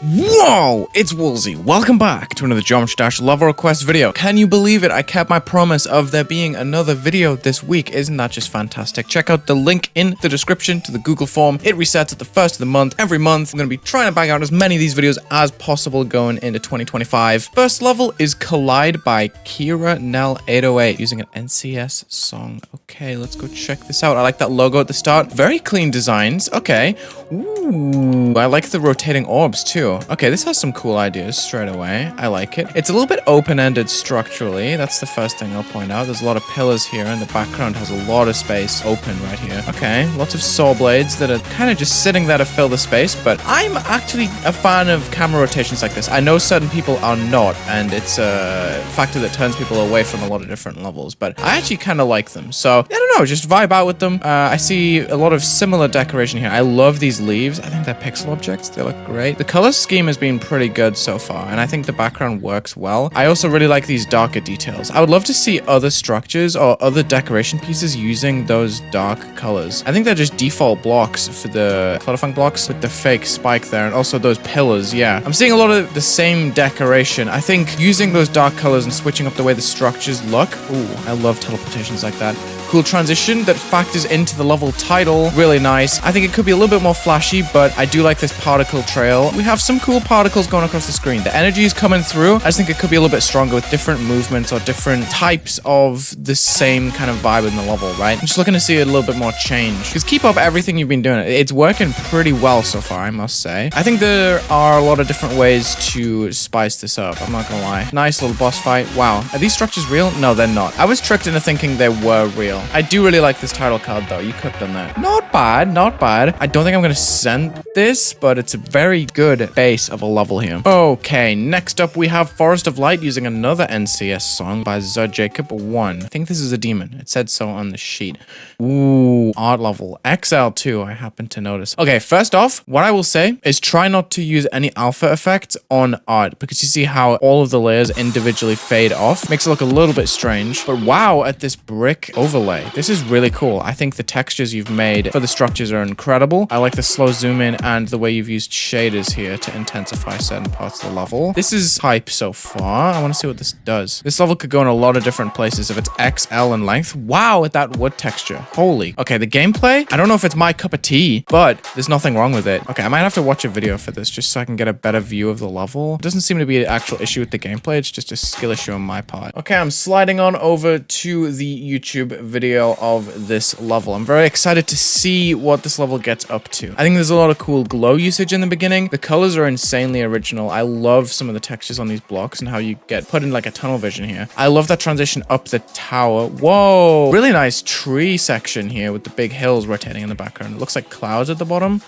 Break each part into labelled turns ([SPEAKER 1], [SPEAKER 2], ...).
[SPEAKER 1] Whoa! It's Wulzy. Welcome back to another Geometry Dash level request video. Can you believe it? I kept my promise of there being another video this week. Isn't that just fantastic? Check out the link in the description to the Google form. It resets at the first of the month. Every month, I'm going to be trying to bang out as many of these videos as possible going into 2025. First level is Collide by Kira Nell 808 using an NCS song. Okay, let's go check this out. I like that logo at the start. Very clean designs. Okay. Ooh, I like the rotating orbs too. Okay, this has some cool ideas straight away. I like it. It's a little bit open-ended structurally. That's the first thing I'll point out. There's a lot of pillars here, and the background has a lot of space open right here. Okay, lots of saw blades that are kind of just sitting there to fill the space, but I'm actually a fan of camera rotations like this. I know certain people are not, and it's a factor that turns people away from a lot of different levels, but I actually kind of like them. So, I don't know, just vibe out with them. I see a lot of similar decoration here. I love these leaves. I think they're pixel objects. They look great. The color scheme has been pretty good so far, and I think the background works well. I also really like these darker details. I would love to see other structures or other decoration pieces using those dark colors. I think they're just default blocks for the Clutterfunk blocks with the fake spike there, and also those pillars. Yeah, I'm seeing a lot of the same decoration. I think using those dark colors and switching up the way the structures look. Ooh, I love teleportations like that. Cool transition that factors into the level title. Really nice. I think it could be a little bit more flashy, but I do like this particle trail. We have some cool particles going across the screen. The energy is coming through. I just think it could be a little bit stronger with different movements or different types of the same kind of vibe in the level, right? I'm just looking to see a little bit more change. Because keep up everything you've been doing. It's working pretty well so far, I must say. I think there are a lot of different ways to spice this up. I'm not gonna lie. Nice little boss fight. Wow. Are these structures real? No, they're not. I was tricked into thinking they were real. I do really like this title card though. You could have done that. Not bad, not bad. I don't think I'm gonna send this, but it's a very good base of a level here. Okay, next up we have Forest of Light using another NCS song by Jacob 1. I think this is a demon. It said so on the sheet. Ooh, art level XL2, I happen to notice. Okay, first off, what I will say is try not to use any alpha effects on art, because you see how all of the layers individually fade off. Makes it look a little bit strange, but wow, at this brick overlay. This is really cool. I think the textures you've made for the structures are incredible. I like the slow zoom in and the way you've used shaders here to intensify certain parts of the level. This is hype so far. I want to see what this does. This level could go in a lot of different places if it's XL in length. Wow, at that wood texture. Holy. Okay, the gameplay, I don't know if it's my cup of tea, but there's nothing wrong with it. Okay, I might have to watch a video for this just so I can get a better view of the level. It doesn't seem to be an actual issue with the gameplay. It's just a skill issue on my part. Okay, I'm sliding on over to the YouTube video of this level. I'm very excited to see what this level gets up to. I think there's a lot of cool glow usage in the beginning. The colors are insanely original. I love some of the textures on these blocks and how you get put in like a tunnel vision here. I love that transition up the tower. Whoa, really nice tree section here with the big hills rotating in the background. It looks like clouds at the bottom.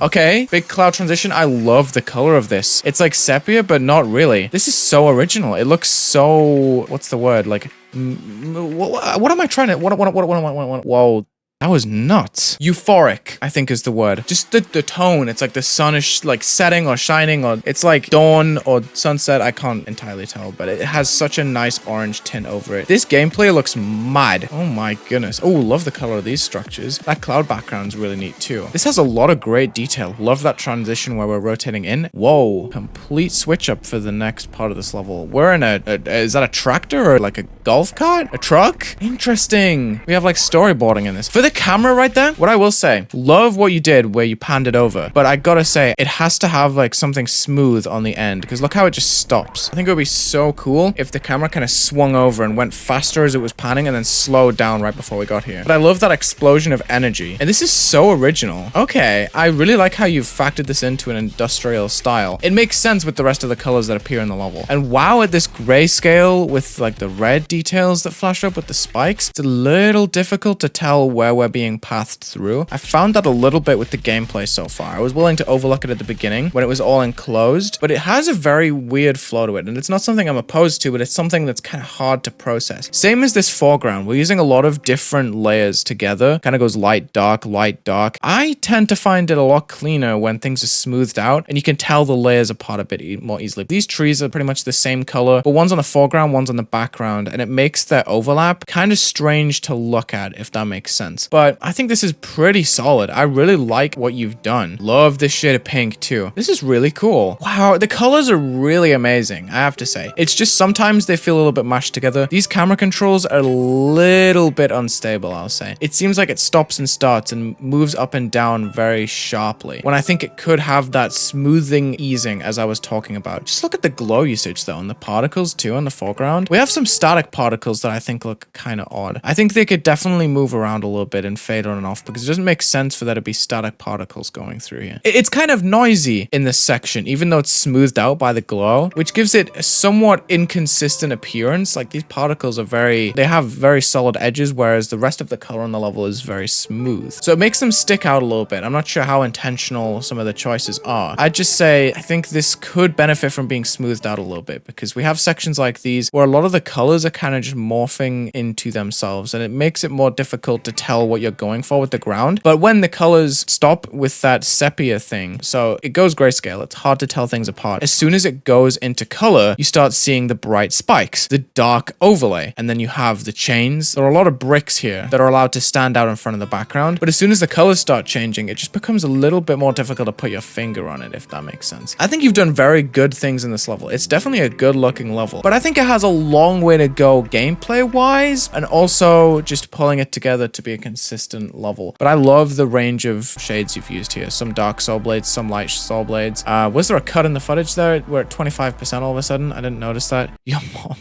[SPEAKER 1] Okay, big cloud transition. I love the color of this. It's like sepia, but not really. This is so original. It looks so, what's the word? Like, what am I trying to, what, whoa. That was nuts. Euphoric, I think is the word. Just the tone. It's like the sun is like setting or shining, or it's like dawn or sunset. I can't entirely tell, but it has such a nice orange tint over it. This gameplay looks mad. Oh my goodness. Oh, love the color of these structures. That cloud background's really neat too. This has a lot of great detail. Love that transition where we're rotating in. Whoa, complete switch up for the next part of this level. We're in is that a tractor or like a golf cart? A truck? Interesting. We have like storyboarding in this. For the camera right there, what I will say, love what you did where you panned it over, but I gotta say it has to have like something smooth on the end, because look how it just stops. I think it would be so cool if the camera kind of swung over and went faster as it was panning and then slowed down right before we got here. But I love that explosion of energy, and this is so original. Okay, I really like how you've factored this into an industrial style. It makes sense with the rest of the colors that appear in the level. And wow, at this grayscale with like the red details that flash up with the spikes, it's a little difficult to tell where we're being pathed through. I found that a little bit with the gameplay so far. I was willing to overlook it at the beginning when it was all enclosed, but it has a very weird flow to it, and it's not something I'm opposed to, but it's something that's kind of hard to process. Same as this foreground. We're using a lot of different layers together. Kind of goes light, dark, light, dark. I tend to find it a lot cleaner when things are smoothed out and you can tell the layers apart a bit more easily. These trees are pretty much the same color, but one's on the foreground, one's on the background, and it makes their overlap kind of strange to look at, if that makes sense. but I think this is pretty solid. I really like what you've done. Love this shade of pink too. This is really cool. Wow, the colors are really amazing, I have to say. It's just sometimes they feel a little bit mashed together. These camera controls are a little bit unstable, I'll say. It seems like it stops and starts and moves up and down very sharply, when I think it could have that smoothing easing as I was talking about. Just look at the glow usage though, and the particles too in the foreground. We have some static particles that I think look kind of odd. I think they could definitely move around a little bit and fade on and off, because it doesn't make sense for there to be static particles going through here. It's kind of noisy in this section, even though it's smoothed out by the glow, which gives it a somewhat inconsistent appearance. Like these particles are they have very solid edges, whereas the rest of the color on the level is very smooth. So it makes them stick out a little bit. I'm not sure how intentional some of the choices are. I'd just say I think this could benefit from being smoothed out a little bit, because we have sections like these where a lot of the colors are kind of just morphing into themselves, and it makes it more difficult to tell what you're going for with the ground. But when the colors stop with that sepia thing, so it goes grayscale, it's hard to tell things apart. As soon as it goes into color, you start seeing the bright spikes, the dark overlay, and then you have the chains. There are a lot of bricks here that are allowed to stand out in front of the background, but as soon as the colors start changing, it just becomes a little bit more difficult to put your finger on it, if that makes sense. I think you've done very good things in this level. It's definitely a good looking level, but I think it has a long way to go gameplay wise, and also just pulling it together to be a consistent level. But I love the range of shades you've used here. Some dark soul blades, some light soul blades. Was there a cut in the footage there? We're at 25% all of a sudden. I didn't notice that. Your mom.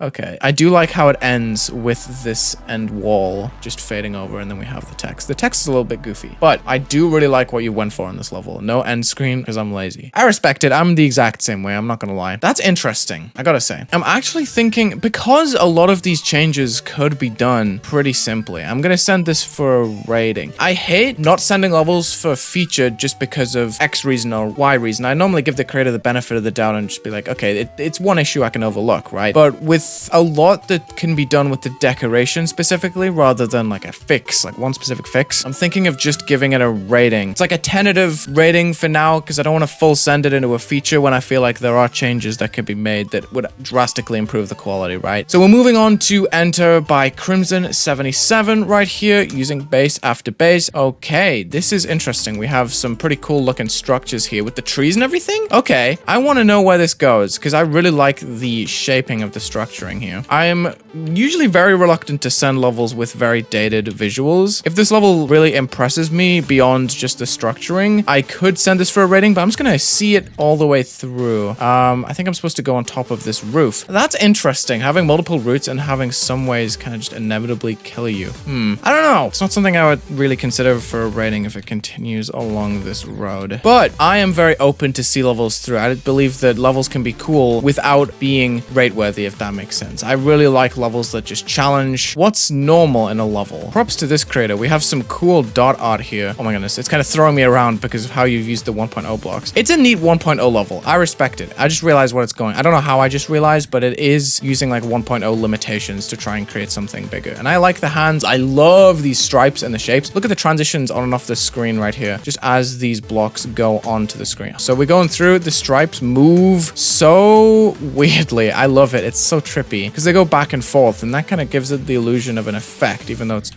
[SPEAKER 1] Okay, I do like how it ends with this end wall just fading over, and then we have the text. The text is a little bit goofy, but I do really like what you went for in this level. No end screen because I'm lazy. I respect it. I'm the exact same way. I'm not gonna lie. That's interesting, I gotta say. I'm actually thinking, because a lot of these changes could be done pretty simply, I'm gonna send this for a rating. I hate not sending levels for feature just because of X reason or Y reason. I normally give the creator the benefit of the doubt and just be like, okay, it's one issue I can overlook, right? But with a lot that can be done with the decoration specifically, rather than like a fix, like one specific fix, I'm thinking of just giving it a rating. It's like a tentative rating for now, because I don't want to full send it into a feature when I feel like there are changes that could be made that would drastically improve the quality, right? So we're moving on to Enter by Crimson77 right here, using base after base. Okay, this is interesting. We have some pretty cool looking structures here with the trees and everything. Okay, I want to know where this goes, because I really like the shaping of the structuring here. I am usually very reluctant to send levels with very dated visuals. If this level really impresses me beyond just the structuring, I could send this for a rating, but I'm just gonna see it all the way through. I think I'm supposed to go on top of this roof. That's interesting, having multiple routes and having some ways kind of just inevitably kill you. I don't know. It's not something I would really consider for a rating if it continues along this road. But I am very open to see levels through. I believe that levels can be cool without being rate worthy, if that makes sense. I really like levels that just challenge what's normal in a level. Props to this creator. We have some cool dot art here. Oh my goodness, it's kind of throwing me around because of how you've used the 1.0 blocks. It's a neat 1.0 level. I respect it. I just realized what it's going. I don't know how I just realized, but it is using like 1.0 limitations to try and create something bigger. And I like the hands. I love these stripes and the shapes. Look at the transitions on and off the screen right here, just as these blocks go onto the screen. So we're going through, the stripes move so weirdly. I love it. It's so trippy because they go back and forth, and that kind of gives it the illusion of an effect, even though it's...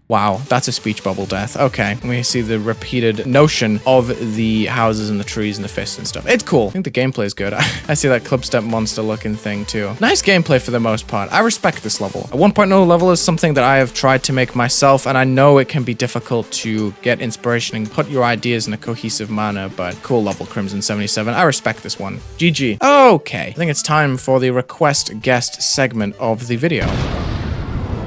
[SPEAKER 1] Wow, that's a speech bubble death. Okay, we see the repeated notion of the houses and the trees and the fists and stuff. It's cool. I think the gameplay is good. I see that clipstep monster looking thing too. Nice gameplay for the most part. I respect this level. A 1.0 level is something that I have tried to make myself, and I know it can be difficult to get inspiration and put your ideas in a cohesive manner, but cool level, Crimson77. I respect this one. GG. Okay, I think it's time for the request guest segment of the video.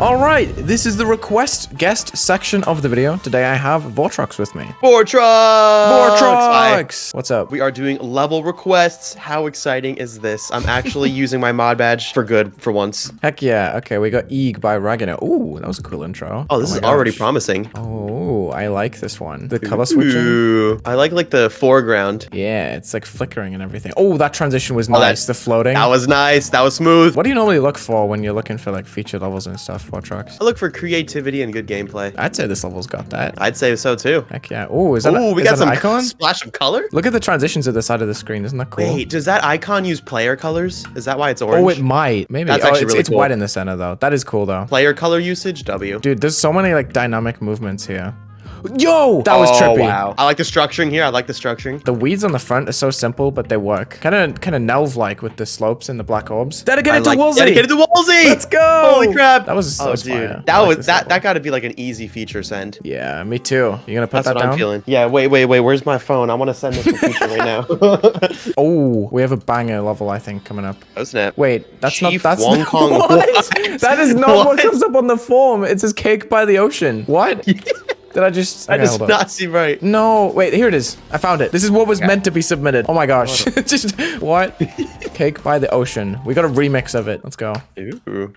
[SPEAKER 1] All right, this is the request guest section of the video. Today I have Vortrox with me.
[SPEAKER 2] Vortrox!
[SPEAKER 1] Vortrox! What's up?
[SPEAKER 2] We are doing level requests. How exciting is this? I'm actually using my mod badge for good for once.
[SPEAKER 1] Heck yeah. Okay, we got Eeg by Ragnar. Ooh, that was a cool intro.
[SPEAKER 2] Oh, this is already promising.
[SPEAKER 1] Oh, I like this one. The color switching.
[SPEAKER 2] I like the foreground.
[SPEAKER 1] Yeah, it's like flickering and everything. Oh, that transition was nice. The floating.
[SPEAKER 2] That was nice. That was smooth.
[SPEAKER 1] What do you normally look for when you're looking for like featured levels and stuff? 4 trucks.
[SPEAKER 2] I look for creativity and good gameplay.
[SPEAKER 1] I'd say this level's got that.
[SPEAKER 2] I'd say so too.
[SPEAKER 1] Heck yeah. Oh, is that
[SPEAKER 2] Ooh, we
[SPEAKER 1] is
[SPEAKER 2] got
[SPEAKER 1] that an
[SPEAKER 2] some
[SPEAKER 1] icon?
[SPEAKER 2] splash of color.
[SPEAKER 1] Look at the transitions at the side of the screen. Isn't that cool?
[SPEAKER 2] Wait, does that icon use player colors? Is that why it's orange?
[SPEAKER 1] Oh, it might. Maybe.
[SPEAKER 2] That's
[SPEAKER 1] oh,
[SPEAKER 2] actually
[SPEAKER 1] it's,
[SPEAKER 2] really
[SPEAKER 1] it's
[SPEAKER 2] cool.
[SPEAKER 1] white in the center though. That is cool though.
[SPEAKER 2] Player color usage, W.
[SPEAKER 1] Dude, there's so many like dynamic movements here. Yo, that was trippy.
[SPEAKER 2] Wow. I like the structuring here. I like the structuring.
[SPEAKER 1] The weeds on the front are so simple, but they work. Kind of Nelve-like with the slopes and the black orbs. Dedicated to Wulzy!
[SPEAKER 2] Dedicated to Wulzy!
[SPEAKER 1] Let's go!
[SPEAKER 2] Holy crap!
[SPEAKER 1] That was
[SPEAKER 2] dude.
[SPEAKER 1] fire.
[SPEAKER 2] That got to be like an easy feature send.
[SPEAKER 1] Yeah, me too. You gonna put
[SPEAKER 2] That's
[SPEAKER 1] that
[SPEAKER 2] what
[SPEAKER 1] down?
[SPEAKER 2] I'm feeling. Yeah, wait. Where's my phone? I want to send this to feature right now.
[SPEAKER 1] Oh, we have a banger level, I think, coming up.
[SPEAKER 2] Oh snap!
[SPEAKER 1] Wait, that's
[SPEAKER 2] Chief
[SPEAKER 1] not. That's
[SPEAKER 2] Wong Kong.
[SPEAKER 1] What? That is not what
[SPEAKER 2] What?
[SPEAKER 1] comes up on the form. It says cake by the ocean. What? Did I just?
[SPEAKER 2] That
[SPEAKER 1] Okay,
[SPEAKER 2] does
[SPEAKER 1] hold up.
[SPEAKER 2] not seem right.
[SPEAKER 1] No, wait, here it is. I found it. This is what was meant to be submitted. Oh my gosh. Just, what? Cake by the ocean. We got a remix of it. Let's go.
[SPEAKER 2] Ooh.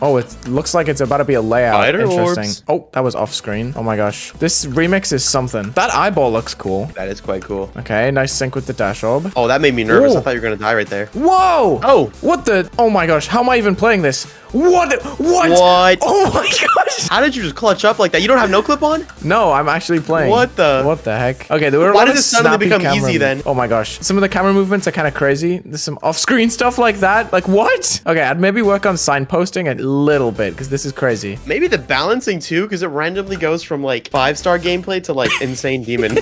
[SPEAKER 1] Oh, it looks like it's about to be a layout.
[SPEAKER 2] Spider
[SPEAKER 1] Interesting.
[SPEAKER 2] orbs.
[SPEAKER 1] Oh, that was off screen. Oh my gosh. This remix is something. That eyeball looks cool.
[SPEAKER 2] That is quite cool.
[SPEAKER 1] Okay, nice sync with the dash orb.
[SPEAKER 2] Oh, that made me nervous.
[SPEAKER 1] Ooh.
[SPEAKER 2] I thought you were gonna die right there.
[SPEAKER 1] Whoa!
[SPEAKER 2] Oh.
[SPEAKER 1] What the? Oh my gosh, how am I even playing this? What? What?
[SPEAKER 2] What?
[SPEAKER 1] Oh my gosh!
[SPEAKER 2] How did you just clutch up like that? You don't have no clip on?
[SPEAKER 1] No, I'm actually playing.
[SPEAKER 2] What the?
[SPEAKER 1] What the heck? Okay, there were a
[SPEAKER 2] Why
[SPEAKER 1] lot
[SPEAKER 2] did
[SPEAKER 1] of
[SPEAKER 2] it suddenly
[SPEAKER 1] snappy
[SPEAKER 2] become
[SPEAKER 1] camera
[SPEAKER 2] easy then?
[SPEAKER 1] Oh my gosh, some of the camera movements are kind of crazy. There's some off-screen stuff like that. Like what? Okay, I'd maybe work on signposting a little bit because this is crazy.
[SPEAKER 2] Maybe the balancing too, because it randomly goes from like 5-star gameplay to like insane demon.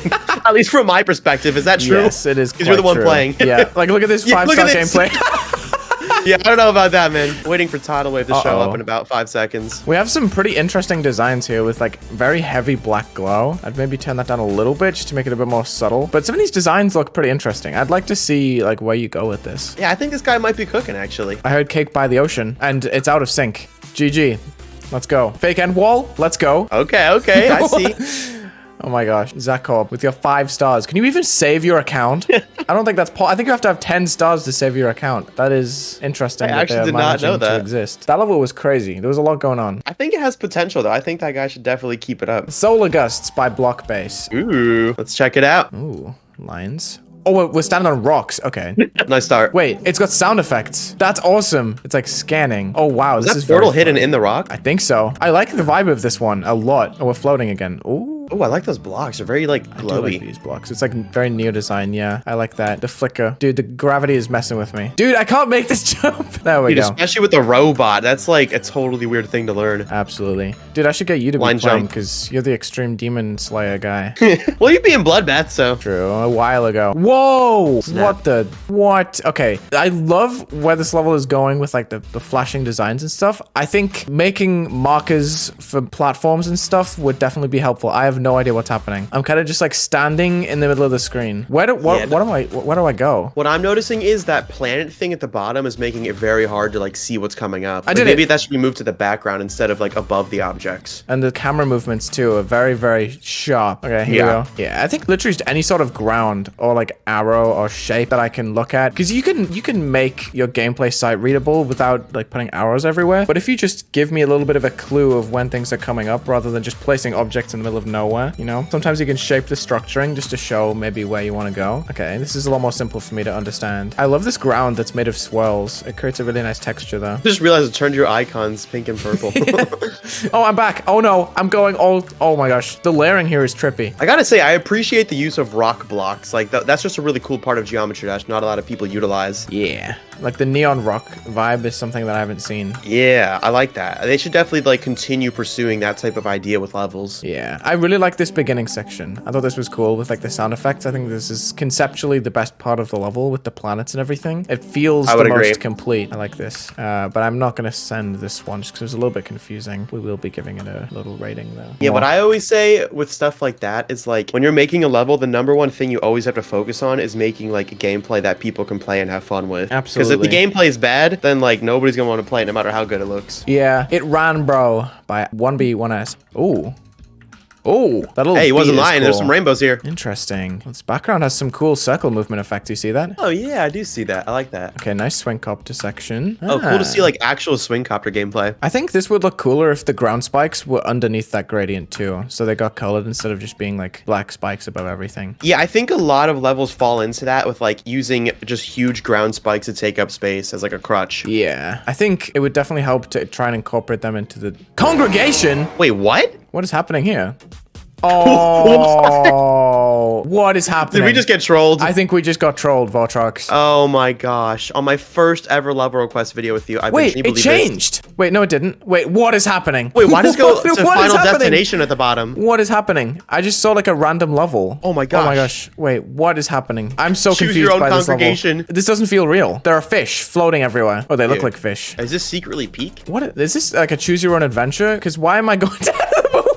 [SPEAKER 2] At least from my perspective, is that true?
[SPEAKER 1] Yes, it is.
[SPEAKER 2] Because you're the one
[SPEAKER 1] true.
[SPEAKER 2] playing.
[SPEAKER 1] Yeah, like look at this
[SPEAKER 2] Yeah, look
[SPEAKER 1] 5-star
[SPEAKER 2] at this.
[SPEAKER 1] gameplay.
[SPEAKER 2] Yeah, I don't know about that, man. Waiting for Tidal Wave to show
[SPEAKER 1] Uh-oh.
[SPEAKER 2] up in about 5 seconds.
[SPEAKER 1] We have some pretty interesting designs here with like very heavy black glow. I'd maybe turn that down a little bit just to make it a bit more subtle. But some of these designs look pretty interesting. I'd like to see like where you go with this.
[SPEAKER 2] Yeah, I think this guy might be cooking actually.
[SPEAKER 1] I heard cake by the ocean and it's out of sync. GG. Let's go. Fake end wall. Let's go.
[SPEAKER 2] Okay, I see.
[SPEAKER 1] Oh my gosh. Zakob, with your 5 stars. Can you even save your account? I don't think that's I think you have to have 10 stars to save your account. That is interesting.
[SPEAKER 2] I
[SPEAKER 1] that
[SPEAKER 2] actually
[SPEAKER 1] they are
[SPEAKER 2] did not know
[SPEAKER 1] managing to
[SPEAKER 2] that.
[SPEAKER 1] exist. That level was crazy. There was a lot going on.
[SPEAKER 2] I think it has potential though. I think that guy should definitely keep it up.
[SPEAKER 1] Solar Gusts by Block Base.
[SPEAKER 2] Ooh, let's check it out.
[SPEAKER 1] Ooh, lines. Oh, we're standing on rocks. Okay.
[SPEAKER 2] Nice start.
[SPEAKER 1] Wait, it's got sound effects. That's awesome. It's like scanning. Oh, wow.
[SPEAKER 2] Is
[SPEAKER 1] This
[SPEAKER 2] that
[SPEAKER 1] is very
[SPEAKER 2] portal hidden
[SPEAKER 1] fun.
[SPEAKER 2] in the rock?
[SPEAKER 1] I think so. I like the vibe of this one a lot. Oh, we're floating again. Ooh.
[SPEAKER 2] Oh, I like those blocks. They're very like
[SPEAKER 1] I do like
[SPEAKER 2] glowy.
[SPEAKER 1] these blocks. It's like very Neo design. Yeah, I like that. The flicker. Dude, the gravity is messing with me. Dude, I can't make this jump. There we
[SPEAKER 2] Dude,
[SPEAKER 1] go.
[SPEAKER 2] especially with the robot. That's like a totally weird thing to learn.
[SPEAKER 1] Absolutely. Dude, I should get you to
[SPEAKER 2] Line
[SPEAKER 1] be playing
[SPEAKER 2] jump.
[SPEAKER 1] because you're the extreme demon slayer guy.
[SPEAKER 2] Well, you'd be in Bloodbath, so.
[SPEAKER 1] True, a while ago. Whoa! What the? What? Okay, I love where this level is going with like the flashing designs and stuff. I think making markers for platforms and stuff would definitely be helpful. I have no idea what's happening. I'm kind of just like standing in the middle of the screen. Where do I go?
[SPEAKER 2] What I'm noticing is that planet thing at the bottom is making it very hard to like see what's coming up.
[SPEAKER 1] I did
[SPEAKER 2] Maybe
[SPEAKER 1] it.
[SPEAKER 2] that should be moved to the background instead of like above the objects.
[SPEAKER 1] And the camera movements too are very, very sharp. Okay, here
[SPEAKER 2] Yeah.
[SPEAKER 1] we go. Yeah, I think literally just any sort of ground or like arrow or shape that I can look at. Because you can make your gameplay site readable without like putting arrows everywhere. But if you just give me a little bit of a clue of when things are coming up rather than just placing objects in the middle of nowhere, you know? Sometimes you can shape the structuring just to show maybe where you want to go. Okay, this is a lot more simple for me to understand. I love this ground that's made of swirls. It creates a really nice texture though.
[SPEAKER 2] Just realized it turned your icons pink and purple.
[SPEAKER 1] Oh, I'm back. Oh no, I'm going all, oh my gosh. The layering here is trippy.
[SPEAKER 2] I gotta say, I appreciate the use of rock blocks. Like, that's just a really cool part of Geometry Dash not a lot of people utilize.
[SPEAKER 1] Yeah. Like the neon rock vibe is something that I haven't seen.
[SPEAKER 2] Yeah, I like that. They should definitely like continue pursuing that type of idea with levels.
[SPEAKER 1] Yeah, I really like this beginning section. I thought this was cool with like the sound effects. I think this is conceptually the best part of the level with the planets and everything. It feels
[SPEAKER 2] I
[SPEAKER 1] the
[SPEAKER 2] would agree.
[SPEAKER 1] most complete. I like this. But I'm not going to send this one just because it was a little bit confusing. We will be giving it a little rating though.
[SPEAKER 2] Yeah, what I always say with stuff like that is like when you're making a level, the number one thing you always have to focus on is making like a gameplay that people can play and have fun with.
[SPEAKER 1] Absolutely.
[SPEAKER 2] Because if the gameplay is bad, then like nobody's gonna want to play it no matter how good it looks.
[SPEAKER 1] Yeah, it ran, bro, by 1B1S. Ooh. Oh, that little
[SPEAKER 2] Hey, he wasn't
[SPEAKER 1] beat is
[SPEAKER 2] lying. There's
[SPEAKER 1] cool.
[SPEAKER 2] some rainbows here.
[SPEAKER 1] Interesting. This background has some cool circle movement effect. Do you see that?
[SPEAKER 2] Oh, yeah, I do see that. I like that.
[SPEAKER 1] Okay, nice swing copter section.
[SPEAKER 2] Oh, cool to see,
[SPEAKER 1] Ah.
[SPEAKER 2] like, actual swing copter gameplay.
[SPEAKER 1] I think this would look cooler if the ground spikes were underneath that gradient too. So they got colored instead of just being like black spikes above everything.
[SPEAKER 2] Yeah, I think a lot of levels fall into that with, like, using just huge ground spikes to take up space as, like, a crutch.
[SPEAKER 1] Yeah, I think it would definitely help to try and incorporate them into the congregation.
[SPEAKER 2] Wait, what?
[SPEAKER 1] What is happening here? Oh, what is happening?
[SPEAKER 2] Did we just get trolled?
[SPEAKER 1] I think we just got trolled, Vortrox.
[SPEAKER 2] Oh my gosh. On my first ever level request video with you, I
[SPEAKER 1] Wait,
[SPEAKER 2] can you
[SPEAKER 1] it
[SPEAKER 2] believe
[SPEAKER 1] changed. Wait, no, it didn't. Wait, what is happening?
[SPEAKER 2] Wait, why does it go to
[SPEAKER 1] What is
[SPEAKER 2] final
[SPEAKER 1] happening?
[SPEAKER 2] destination at the bottom?
[SPEAKER 1] What is happening? I just saw like a random level.
[SPEAKER 2] Oh my
[SPEAKER 1] Oh
[SPEAKER 2] gosh.
[SPEAKER 1] my gosh. Wait, what is happening? I'm so
[SPEAKER 2] Choose
[SPEAKER 1] confused
[SPEAKER 2] your own
[SPEAKER 1] by this
[SPEAKER 2] congregation.
[SPEAKER 1] level. This doesn't feel real. There are fish floating everywhere. Oh, they look
[SPEAKER 2] Dude.
[SPEAKER 1] like fish.
[SPEAKER 2] Is this secretly peak?
[SPEAKER 1] What is this, like a choose your own adventure? Because why am I going down the boat?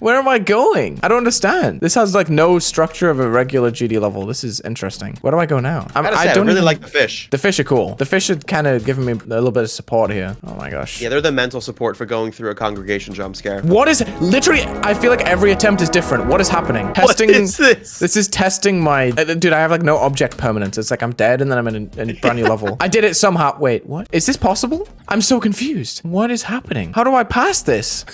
[SPEAKER 1] Where am I going? I don't understand. This has like no structure of a regular GD level. This is interesting. Where do I go now?
[SPEAKER 2] I gotta say, I really like the fish.
[SPEAKER 1] The fish are cool. The fish are kind of giving me a little bit of support here. Oh my gosh.
[SPEAKER 2] Yeah, they're the mental support for going through a congregation jump scare.
[SPEAKER 1] What is literally? I feel like every attempt is different. What is happening?
[SPEAKER 2] What is this?
[SPEAKER 1] This is testing my. Dude, I have like no object permanence. It's like I'm dead and then I'm in a brand new level. I did it somehow. Wait, what? Is this possible? I'm so confused. What is happening? How do I pass this?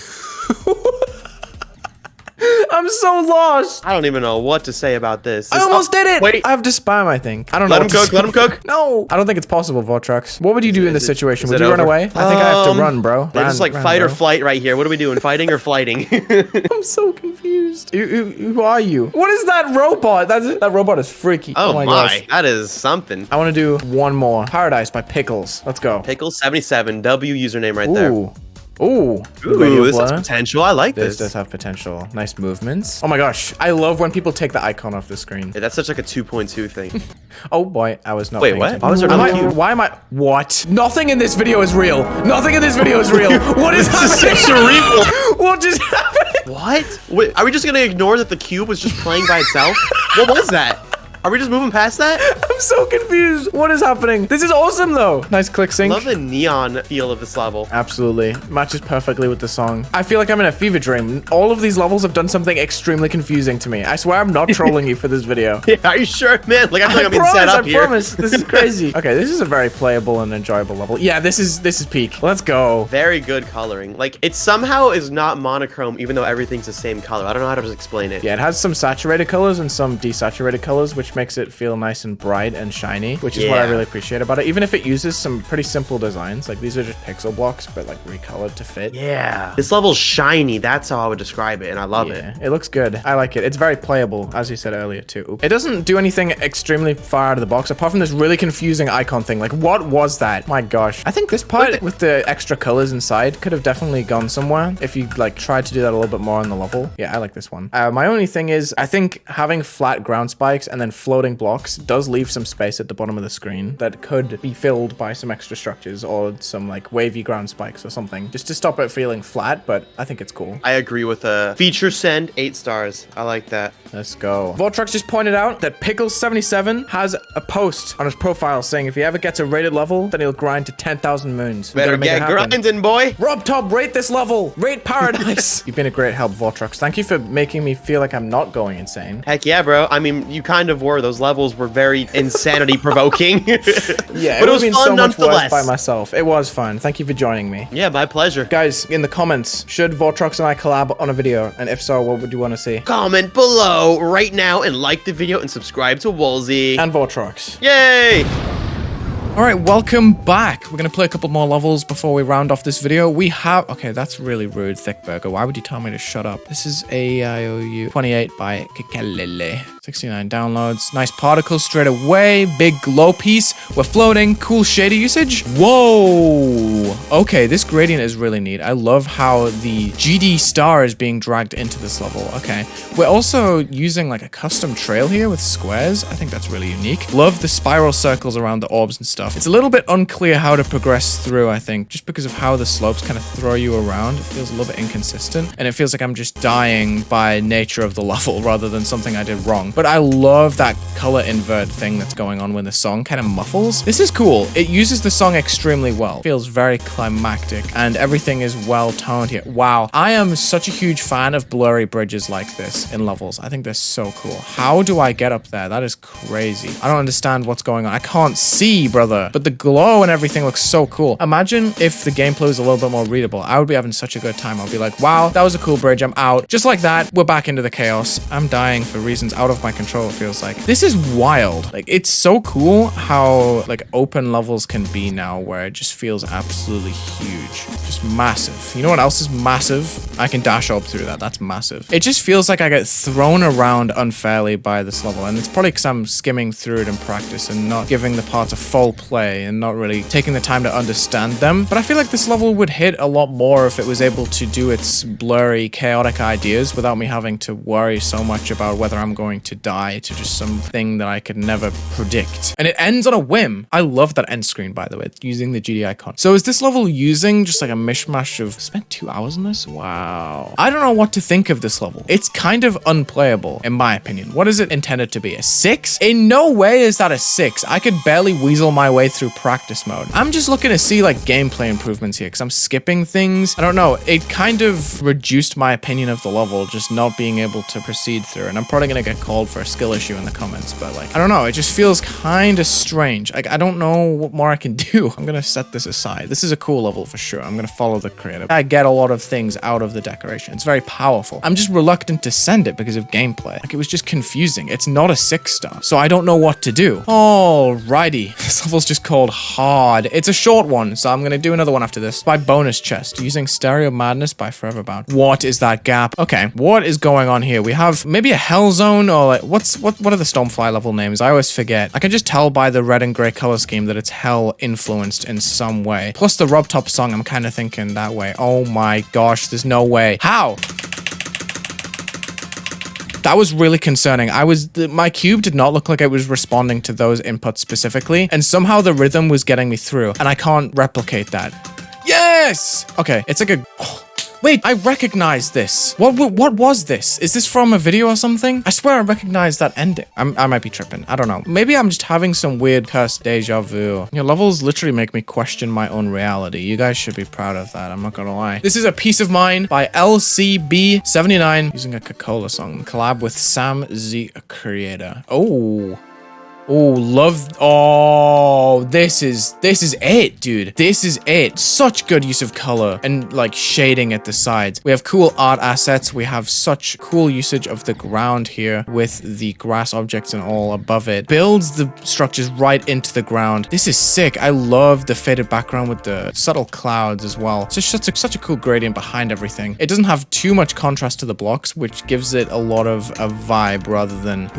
[SPEAKER 1] I'm so lost.
[SPEAKER 2] I don't even know what to say about this.
[SPEAKER 1] I almost did it.
[SPEAKER 2] Wait.
[SPEAKER 1] I have to spam, I think. I don't
[SPEAKER 2] Let
[SPEAKER 1] know.
[SPEAKER 2] him cook, let him cook.
[SPEAKER 1] No. I don't think it's possible, Vortrox. What would you do in this situation?
[SPEAKER 2] is
[SPEAKER 1] Would
[SPEAKER 2] it
[SPEAKER 1] you run
[SPEAKER 2] over?
[SPEAKER 1] away? I think I have to run, bro.
[SPEAKER 2] They're just like
[SPEAKER 1] Run,
[SPEAKER 2] fight or
[SPEAKER 1] bro.
[SPEAKER 2] flight right here. What are we doing? Fighting or flighting?
[SPEAKER 1] I'm so confused. Who are you? What is that robot? That robot is freaky.
[SPEAKER 2] Oh my,
[SPEAKER 1] gosh.
[SPEAKER 2] that is something.
[SPEAKER 1] I want to do one more. Paradise by Pickles. Let's go.
[SPEAKER 2] Pickle77, W username right there.
[SPEAKER 1] Ooh. Ooh.
[SPEAKER 2] Ooh, this has potential. I like
[SPEAKER 1] This
[SPEAKER 2] this.
[SPEAKER 1] does have potential. Nice movements. Oh my gosh. I love when people take the icon off the screen.
[SPEAKER 2] Yeah, that's such like a 2.2 thing.
[SPEAKER 1] Oh boy, I was not
[SPEAKER 2] Wait,
[SPEAKER 1] paying
[SPEAKER 2] what?
[SPEAKER 1] attention.
[SPEAKER 2] Why was there
[SPEAKER 1] Am
[SPEAKER 2] another
[SPEAKER 1] I-
[SPEAKER 2] cube?
[SPEAKER 1] Why am I? What? Nothing in this video is real. Nothing in this video is real. What is
[SPEAKER 2] This is
[SPEAKER 1] happening?
[SPEAKER 2] so cerebral.
[SPEAKER 1] What just happened?
[SPEAKER 2] What? Wait, are we just gonna ignore that the cube was just playing by itself? What was that? Are we just moving past that?
[SPEAKER 1] I'm so confused. What is happening? This is awesome though. Nice click sync.
[SPEAKER 2] Love the neon feel of this level.
[SPEAKER 1] Absolutely. Matches perfectly with the song. I feel like I'm in a fever dream. All of these levels have done something extremely confusing to me. I swear I'm not trolling you for this video.
[SPEAKER 2] Yeah, are you sure, man? Like I feel like I'm being
[SPEAKER 1] promise,
[SPEAKER 2] set up
[SPEAKER 1] I
[SPEAKER 2] here.
[SPEAKER 1] promise. This is crazy. Okay, this is a very playable and enjoyable level. Yeah, this is peak. Let's go.
[SPEAKER 2] Very good coloring. Like it somehow is not monochrome, even though everything's the same color. I don't know how to just explain it.
[SPEAKER 1] Yeah, it has some saturated colors and some desaturated colors, which makes it feel nice and bright and shiny, which is what I
[SPEAKER 2] Yeah.
[SPEAKER 1] really appreciate about it. Even if it uses some pretty simple designs, like these are just pixel blocks, but like recolored to fit.
[SPEAKER 2] Yeah. This level's shiny. That's how I would describe it, and I love it.
[SPEAKER 1] Yeah, it looks good. I like it. It's very playable, as you said earlier, too. It doesn't do anything extremely far out of the box, apart from this really confusing icon thing. Like, what was that? My gosh. I think this part with the extra colors inside could have definitely gone somewhere if you, like, tried to do that a little bit more on the level. Yeah, I like this one. My only thing is, I think having flat ground spikes and then floating blocks does leave some space at the bottom of the screen that could be filled by some extra structures or some, like, wavy ground spikes or something, just to stop it feeling flat, but I think it's cool.
[SPEAKER 2] I agree with feature send 8 stars. I like that.
[SPEAKER 1] Let's go. Vortrox just pointed out that Pickles77 has a post on his profile saying if he ever gets a rated level, then he'll grind to 10,000 moons. We
[SPEAKER 2] Better
[SPEAKER 1] gotta make it
[SPEAKER 2] get
[SPEAKER 1] happen.
[SPEAKER 2] grinding, boy.
[SPEAKER 1] Rob Top, rate this level. Rate Paradise. You've been a great help, Vortrox. Thank you for making me feel like I'm not going insane.
[SPEAKER 2] Heck yeah, bro. I mean, you kind of were. Those levels were very insanity provoking.
[SPEAKER 1] Yeah,
[SPEAKER 2] but it was
[SPEAKER 1] been
[SPEAKER 2] fun
[SPEAKER 1] so much worse
[SPEAKER 2] nonetheless.
[SPEAKER 1] by myself. It was fun. Thank you for joining me.
[SPEAKER 2] Yeah, my pleasure.
[SPEAKER 1] Guys, in the comments, should Vortrox and I collab on a video? And if so, what would you want to see?
[SPEAKER 2] Comment below right now and like the video and subscribe to Wulzy.
[SPEAKER 1] And Vortrox.
[SPEAKER 2] Yay!
[SPEAKER 1] All right, welcome back. We're going to play a couple more levels before we round off this video. We have... Okay, that's really rude, Thick Burger. Why would you tell me to shut up? This is AIOU 28 by Kikelele. 69 downloads. Nice particles straight away. Big glow piece. We're floating. Cool shader usage. Whoa. Okay, this gradient is really neat. I love how the GD star is being dragged into this level. Okay. We're also using like a custom trail here with squares. I think that's really unique. Love the spiral circles around the orbs and stuff. stuff. It's a little bit unclear how to progress through, I think, just because of how the slopes kind of throw you around. It feels a little bit inconsistent, and it feels like I'm just dying by nature of the level rather than something I did wrong. But I love that color invert thing that's going on when the song kind of muffles. This is cool. It uses the song extremely well. It feels very climactic, and everything is well toned here. Wow. I am such a huge fan of blurry bridges like this in levels. I think they're so cool. How do I get up there? That is crazy. I don't understand what's going on. I can't see, brother. But the glow and everything looks so cool. Imagine if the gameplay was a little bit more readable. I would be having such a good time. I'll be like, wow, that was a cool bridge. I'm out. Just like that, we're back into the chaos. I'm dying for reasons out of my control, it feels like. This is wild. Like, it's so cool how, like, open levels can be now, where it just feels absolutely huge. Just massive. You know what else is massive? I can dash up through that. That's massive. It just feels like I get thrown around unfairly by this level, and it's probably because I'm skimming through it in practice and not giving the parts a full play and not really taking the time to understand them. But I feel like this level would hit a lot more if it was able to do its blurry, chaotic ideas without me having to worry so much about whether I'm going to die to just something that I could never predict. And it ends on a whim. I love that end screen, by the way, using the GD icon. So is this level using just like a mishmash of... Spent 2 hours on this? Wow. I don't know what to think of this level. It's kind of unplayable, in my opinion. What is it intended to be? A 6? In no way is that a 6. I could barely weasel my way through practice mode. I'm just looking to see like gameplay improvements here because I'm skipping things. I don't know. It kind of reduced my opinion of the level, just not being able to proceed through. And I'm probably going to get called for a skill issue in the comments, but like, I don't know. It just feels kind of strange. Like, I don't know what more I can do. I'm going to set this aside. This is a cool level for sure. I'm going to follow the creator. I get a lot of things out of the decoration. It's very powerful. I'm just reluctant to send it because of gameplay. Like, it was just confusing. It's not a 6-star, so I don't know what to do. Alrighty. This level's just called hard. It's a short one, so I'm going to do another one after this. By bonus chest, using Stereo Madness by Forever Bound. What is that gap? Okay, what is going on here? We have maybe a hell zone, or like, what are the Stormfly level names? I always forget. I can just tell by the red and gray color scheme that it's hell influenced in some way. Plus the Rob Top song, I'm kind of thinking that way. Oh my gosh, there's no way. How? That was really concerning. My cube did not look like it was responding to those inputs specifically, and somehow the rhythm was getting me through, and I can't replicate that. Yes! Okay, it's like a... Wait, I recognize this. What was this? Is this from a video or something? I swear I recognize that ending. I might be tripping. I don't know. Maybe I'm just having some weird cursed deja vu. Your levels literally make me question my own reality. You guys should be proud of that. I'm not gonna lie. This is A Piece of Mind by LCB79 using a Coca-Cola song. Collab with Sam Z Creator. Oh. Oh, love. Oh, this is it, dude. This is it. Such good use of color and like shading at the sides. We have cool art assets. We have such cool usage of the ground here with the grass objects and all above it. Builds the structures right into the ground. This is sick. I love the faded background with the subtle clouds as well. It's just such a cool gradient behind everything. It doesn't have too much contrast to the blocks, which gives it a lot of a vibe rather than...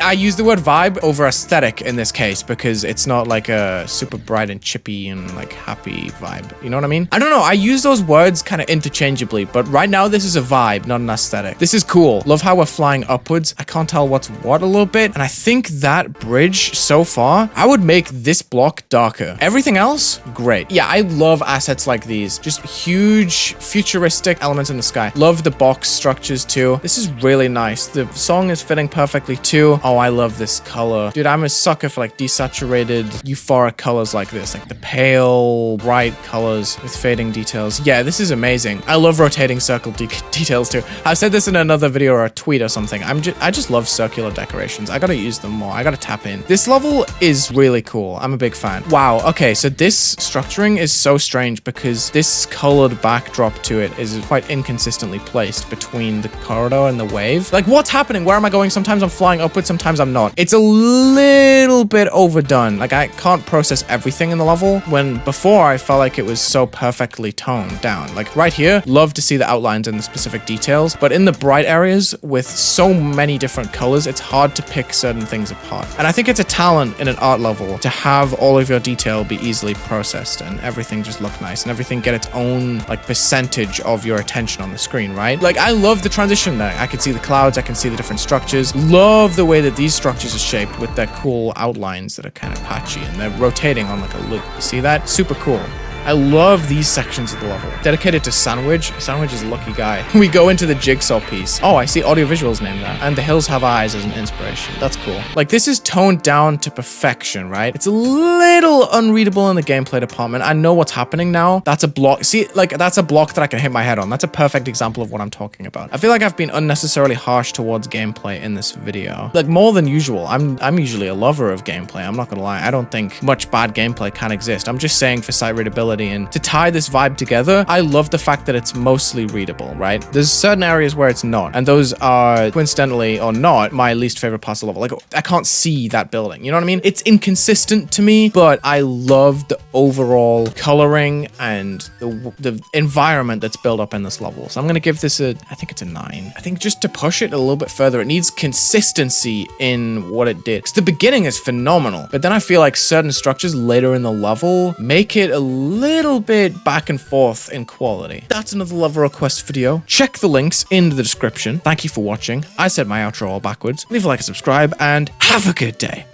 [SPEAKER 1] I use the word vibe over aesthetic in this case because it's not like a super bright and chippy and like happy vibe. You know what I mean? I don't know. I use those words kind of interchangeably, but right now this is a vibe, not an aesthetic. This is cool. Love how we're flying upwards. I can't tell what's what a little bit. And I think that bridge so far, I would make this block darker. Everything else, great. Yeah, I love assets like these. Just huge futuristic elements in the sky. Love the box structures too. This is really nice. The song is fitting perfectly too. Oh, I love this color. Dude, I'm a sucker for like desaturated euphoric colors like this, like the pale bright colors with fading details. Yeah, this is amazing. I love rotating circle details too. I've said this in another video or a tweet or something. I just love circular decorations. I gotta use them more. I gotta tap in. This level is really cool. I'm a big fan. Wow. Okay, so this structuring is so strange because this colored backdrop to it is quite inconsistently placed between the corridor and the wave. Like, what's happening? Where am I going? Sometimes I'm flying upwards, sometimes I'm not. It's a little bit overdone. Like, I can't process everything in the level when before I felt like it was so perfectly toned down. Like right here, love to see the outlines and the specific details, but in the bright areas with so many different colors, it's hard to pick certain things apart. And I think it's a talent in an art level to have all of your detail be easily processed and everything just look nice and everything get its own like percentage of your attention on the screen, right? Like, I love the transition there. I can see the clouds, I can see the different structures. Love the way that these structures are shaped with their cool outlines lines that are kind of patchy and they're rotating on like a loop. You see that? Super cool. I love these sections of the level. Dedicated to Sandwich. Sandwich is a lucky guy. We go into the jigsaw piece. Oh, I see audiovisuals named that. And the hills have eyes as an inspiration. That's cool. Like, this is toned down to perfection, right? It's a little unreadable in the gameplay department. I know what's happening now. That's a block. See, like, that's a block that I can hit my head on. That's a perfect example of what I'm talking about. I feel like I've been unnecessarily harsh towards gameplay in this video. Like, more than usual. I'm usually a lover of gameplay. I'm not gonna lie. I don't think much bad gameplay can exist. I'm just saying for sight readability. And to tie this vibe together, I love the fact that it's mostly readable, right? There's certain areas where it's not, and those are coincidentally or not my least favorite parts of the level. Like, I can't see that building, you know what I mean? It's inconsistent to me, but I love the overall coloring and the environment that's built up in this level. So I'm gonna give this I think it's a 9. I think just to push it a little bit further, it needs consistency in what it did. Because the beginning is phenomenal, but then I feel like certain structures later in the level make it a little bit back and forth in quality. That's another level request video. Check the links in the description. Thank you for watching. I said my outro all backwards. Leave a like and subscribe, and have a good day.